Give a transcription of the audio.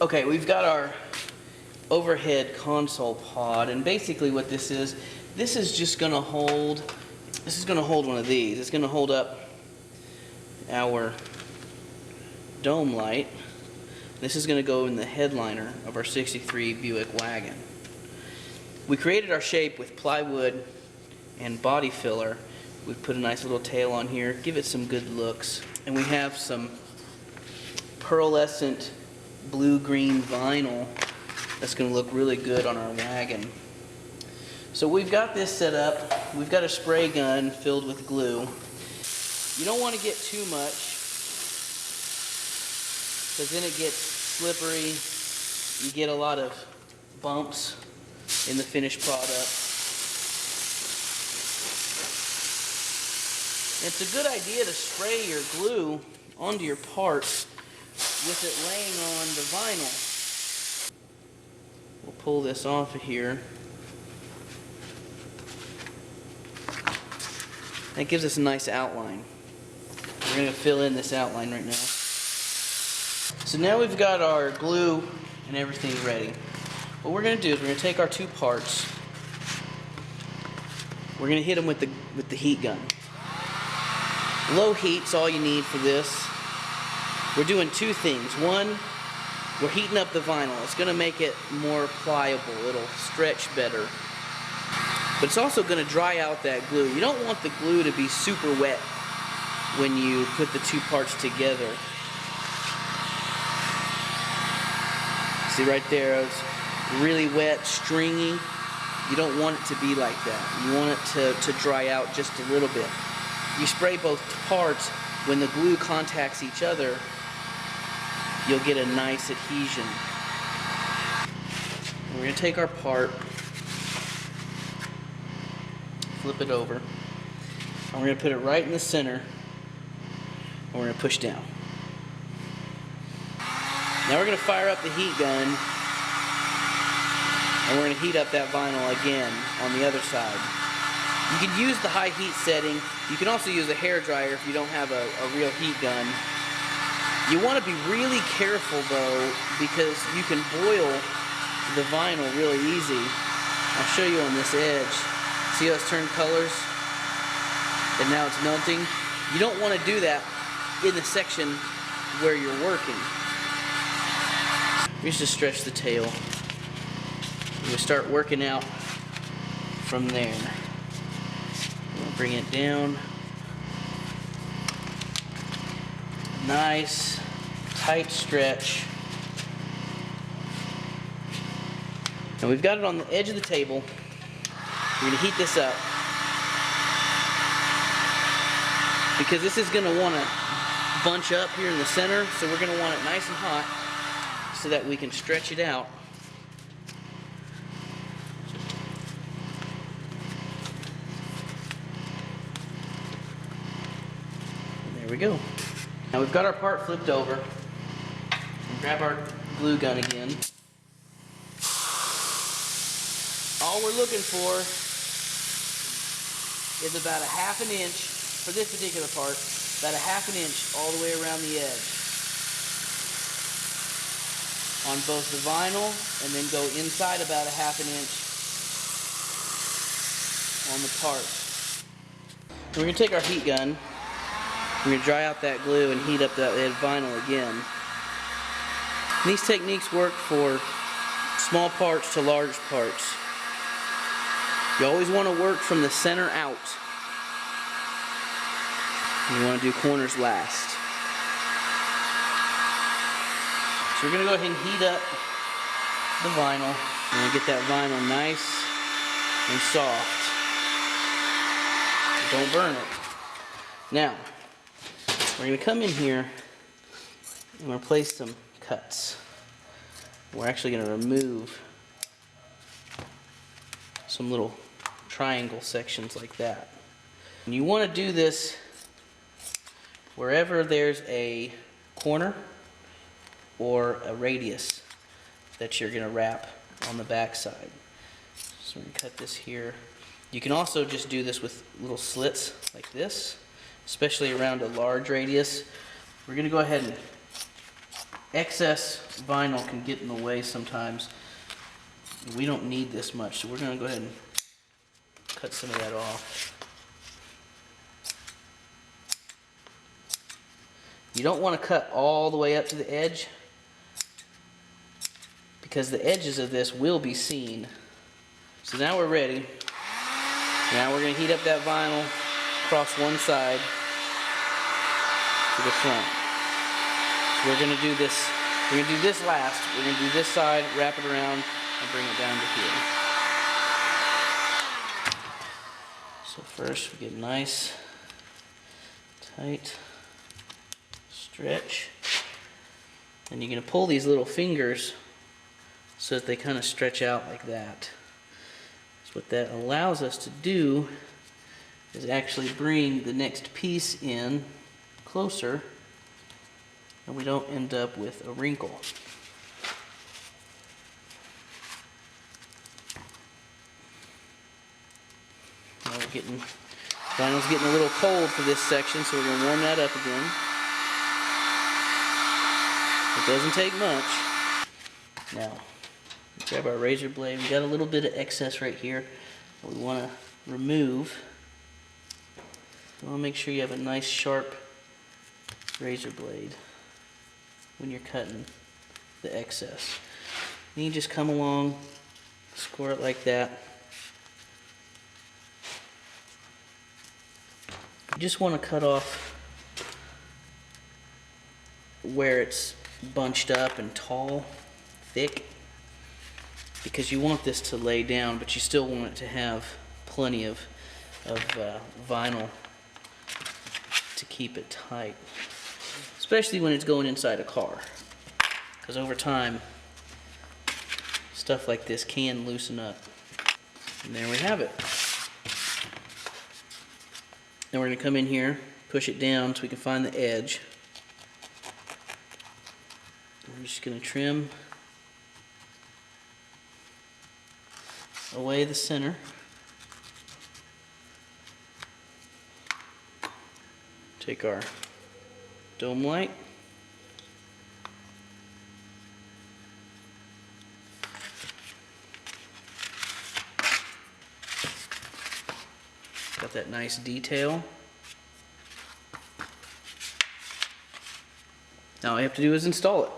Okay, we've got our overhead console pod, and basically what this is just going to hold, one of these. It's going to hold up our dome light. This is going to go in the headliner of our 63 Buick wagon. We created our shape with plywood and body filler. We've put a nice little tail on here, give it some good looks, and we have some pearlescent blue-green vinyl that's going to look really good on our wagon. So we've got this set up. We've got a spray gun filled with glue. You don't want to get too much, because then it gets slippery. You get a lot of bumps in the finished product. It's a good idea to spray your glue onto your part with it laying on the vinyl. We'll pull this off of here. That gives us a nice outline. We're going to fill in this outline right now. So now we've got our glue and everything ready. What we're going to do is we're going to take our two parts. We're going to hit them with the heat gun. Low heat's all you need for this. We're doing two things. One, we're heating up the vinyl. It's going to make it more pliable. It'll stretch better. But it's also going to dry out that glue. You don't want the glue to be super wet when you put the two parts together. See right there, it's really wet, stringy. You don't want it to be like that. You want it to dry out just a little bit. You spray both parts. When the glue contacts each other, you'll get a nice adhesion. We're going to take our part, flip it over, and we're going to put it right in the center, and we're going to push down. Now we're going to fire up the heat gun, and we're going to heat up that vinyl again on the other side. You can use the high heat setting. You can also use a hair dryer if you don't have a real heat gun. You want to be really careful though, because you can boil the vinyl really easy. I'll show you on this edge. See how it's turned colors? And now it's melting. You don't want to do that in the section where you're working. You just stretch the tail. You start working out from there. Bring it down. Nice, tight stretch. Now we've got it on the edge of the table. We're going to heat this up, because this is going to want to bunch up here in the center, so we're going to want it nice and hot so that we can stretch it out. There we go. Now we've got our part flipped over. We'll grab our glue gun again. All we're looking for is about a ½ inch, for this particular part, about a ½ inch all the way around the edge. On both the vinyl, and then go inside about a ½ inch on the part. And we're going to take our heat gun. We're going to dry out that glue and heat up that vinyl again. And these techniques work for small parts to large parts. You always want to work from the center out. You want to do corners last. So we're going to go ahead and heat up the vinyl. We're going to get that vinyl nice and soft. Don't burn it. Now, we're going to come in here and replace some cuts. We're actually going to remove some little triangle sections like that. And you want to do this wherever there's a corner or a radius that you're going to wrap on the back side. So we're going to cut this here. You can also just do this with little slits like this, especially around a large radius. We're going to go ahead and excess vinyl can get in the way sometimes. We don't need this much, so we're going to go ahead and cut some of that off. You don't want to cut all the way up to the edge because the edges of this will be seen. So now we're ready. Now we're going to heat up that vinyl across one side to the front. So we're going to do this. We're going to do this last. We're going to do this side, wrap it around, and bring it down to here. So first we get nice, tight stretch. And you're going to pull these little fingers so that they kind of stretch out like that. So what that allows us to do is actually bring the next piece in closer, and we don't end up with a wrinkle. Now vinyl's getting a little cold for this section, so we're going to warm that up again. It doesn't take much. Now, grab our razor blade. We got a little bit of excess right here that we want to remove. You want to make sure you have a nice sharp razor blade when you're cutting the excess. Then you just come along, score it like that. You just want to cut off where it's bunched up and tall, thick, because you want this to lay down, but you still want it to have plenty of vinyl to keep it tight, especially when it's going inside a car, because over time stuff like this can loosen up. And there we have it. Now we're going to come in here, push it down so we can find the edge. We're just going to trim away the center. Take our dome light. Got that nice detail. Now all you have to do is install it.